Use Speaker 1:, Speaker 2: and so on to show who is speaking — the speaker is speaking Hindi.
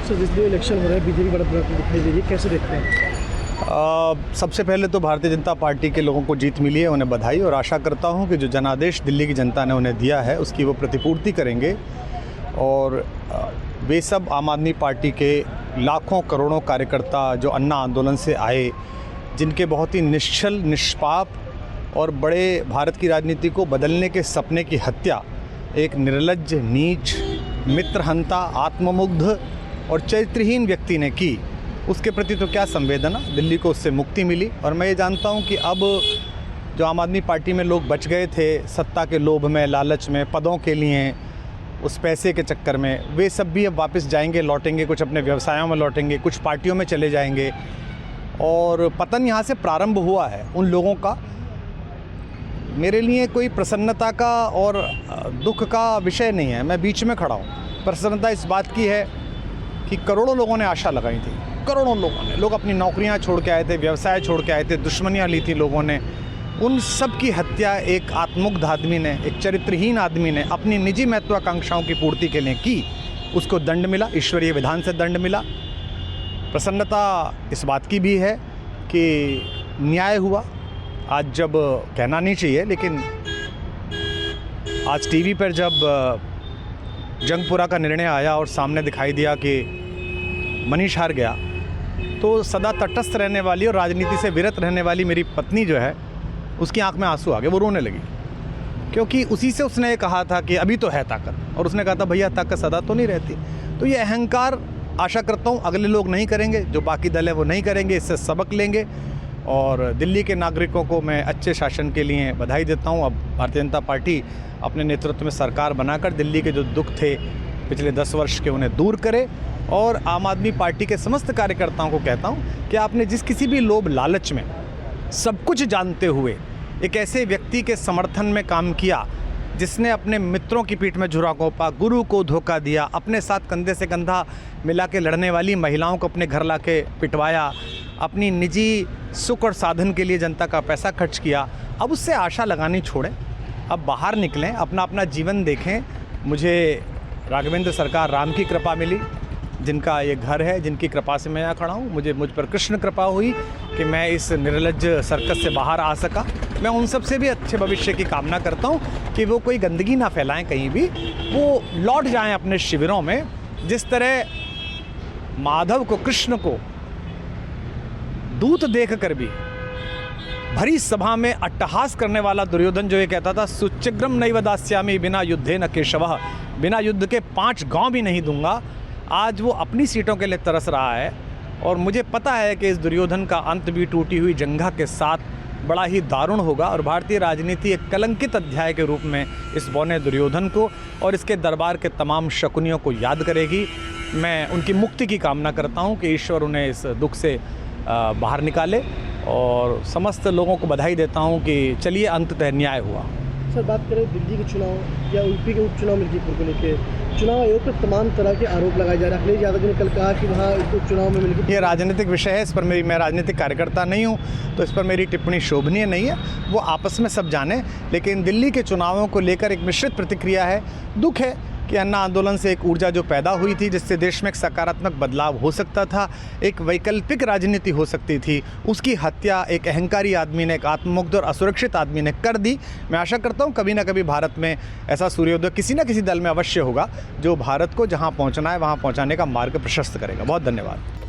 Speaker 1: सर जिस दिन इलेक्शन हो रहा है बीजेपी बढ़त दिखाई दे रही है, कैसे देखते हैं?
Speaker 2: सबसे पहले तो भारतीय जनता पार्टी के लोगों को जीत मिली है, उन्हें बधाई, और आशा करता हूं कि जो जनादेश दिल्ली की जनता ने उन्हें दिया है उसकी वो प्रतिपूर्ति करेंगे। और वे सब आम आदमी पार्टी के लाखों करोड़ों कार्यकर्ता जो अन्ना आंदोलन से आए, जिनके बहुत ही निश्चल, निष्पाप और बड़े भारत की राजनीति को बदलने के सपने की हत्या एक निर्लज्ज, नीच, मित्रहंता, आत्ममुग्ध और चरित्रहीन व्यक्ति ने की, उसके प्रति तो क्या संवेदना। दिल्ली को उससे मुक्ति मिली। और मैं ये जानता हूँ कि अब जो आम आदमी पार्टी में लोग बच गए थे सत्ता के लोभ में, लालच में, पदों के लिए, उस पैसे के चक्कर में, वे सब भी अब वापस जाएंगे, लौटेंगे, कुछ अपने व्यवसायों में लौटेंगे, कुछ पार्टियों में चले जाएंगे। और पतन यहाँ से प्रारंभ हुआ है उन लोगों का। मेरे लिए कोई प्रसन्नता का और दुख का विषय नहीं है, मैं बीच में खड़ा हूँ। प्रसन्नता इस बात की है कि करोड़ों लोगों ने आशा लगाई थी, करोड़ों लोगों ने, लोग अपनी नौकरियां छोड़ के आए थे, व्यवसाय छोड़ के आए थे, दुश्मनियां ली थी लोगों ने, उन सब की हत्या एक आत्ममुग्ध आदमी ने, एक चरित्रहीन आदमी ने अपनी निजी महत्वाकांक्षाओं की पूर्ति के लिए की। उसको दंड मिला, ईश्वरीय विधान से दंड मिला। प्रसन्नता इस बात की भी है कि न्याय हुआ। आज जब कहना नहीं चाहिए, लेकिन आज टीवी पर जब जंगपुरा का निर्णय आया और सामने दिखाई दिया कि मनीष हार गया, तो सदा तटस्थ रहने वाली और राजनीति से विरत रहने वाली मेरी पत्नी जो है, उसकी आंख में आंसू आ गए, वो रोने लगी। क्योंकि उसी से उसने कहा था कि अभी तो है ताकत, और उसने कहा था भैया ताकत सदा तो नहीं रहती। तो ये अहंकार आशा करता हूँ अगले लोग नहीं करेंगे, जो बाकी दल है वो नहीं करेंगे, इससे सबक लेंगे। और दिल्ली के नागरिकों को मैं अच्छे शासन के लिए बधाई देता हूँ। अब भारतीय जनता पार्टी अपने नेतृत्व में सरकार बनाकर दिल्ली के जो दुख थे पिछले 10 वर्ष के, उन्हें दूर करे। और आम आदमी पार्टी के समस्त कार्यकर्ताओं को कहता हूं कि आपने जिस किसी भी लोभ लालच में, सब कुछ जानते हुए एक ऐसे व्यक्ति के समर्थन में काम किया जिसने अपने मित्रों की पीठ में झुरा घोंपा, गुरु को धोखा दिया, अपने साथ कंधे से कंधा मिला के लड़ने वाली महिलाओं को अपने घर ला के पिटवाया, अपनी निजी सुख और साधन के लिए जनता का पैसा खर्च किया, अब उससे आशा लगानी छोड़ें, अब बाहर निकलें, अपना अपना जीवन देखें। मुझे राघवेंद्र सरकार राम की कृपा मिली, जिनका ये घर है, जिनकी कृपा से मैं यहाँ खड़ा हूँ। मुझ पर कृष्ण कृपा हुई कि मैं इस निर्लज्ज सर्कस से बाहर आ सका। मैं उन सब से भी अच्छे भविष्य की कामना करता हूँ कि वो कोई गंदगी ना फैलाएं कहीं भी, वो लौट जाएं अपने शिविरों में। जिस तरह माधव को, कृष्ण को दूत देख कर भी भरी सभा में अट्टहास करने वाला दुर्योधन जो ये कहता था सुचिग्रम नैव दास्यामि बिना युद्धे न केशवः, बिना युद्ध के 5 गांव भी नहीं दूंगा, आज वो अपनी सीटों के लिए तरस रहा है। और मुझे पता है कि इस दुर्योधन का अंत भी टूटी हुई जंघा के साथ बड़ा ही दारुण होगा, और भारतीय राजनीति एक कलंकित अध्याय के रूप में इस बौने दुर्योधन को और इसके दरबार के तमाम शकुनियों को याद करेगी। मैं उनकी मुक्ति की कामना करता हूं कि ईश्वर उन्हें इस दुख से बाहर निकाले, और समस्त लोगों को बधाई देता हूं कि चलिए अंततः न्याय हुआ।
Speaker 1: सर बात करें दिल्ली के चुनाव या यूपी के उपचुनाव मिर्ज़ापुर को लेकर, चुनाव आयोग पर तमाम तरह के आरोप लगाए जा रहे हैं। अखिलेश यादव जी ने कल कहा कि वहाँ उपचुनाव में मिलकर,
Speaker 2: ये राजनीतिक विषय है, इस पर मैं राजनीतिक कार्यकर्ता नहीं हूँ, तो इस पर मेरी टिप्पणी शोभनीय नहीं है, वो आपस में सब जाने। लेकिन दिल्ली के चुनावों को लेकर एक मिश्रित प्रतिक्रिया है। दुख है कि अन्ना आंदोलन से एक ऊर्जा जो पैदा हुई थी, जिससे देश में एक सकारात्मक बदलाव हो सकता था, एक वैकल्पिक राजनीति हो सकती थी, उसकी हत्या एक अहंकारी आदमी ने, एक आत्ममुग्ध और असुरक्षित आदमी ने कर दी। मैं आशा करता हूँ कभी ना कभी भारत में ऐसा सूर्योदय किसी न किसी दल में अवश्य होगा, जो भारत को जहाँ पहुँचना है वहाँ पहुँचाने का मार्ग प्रशस्त करेगा। बहुत धन्यवाद।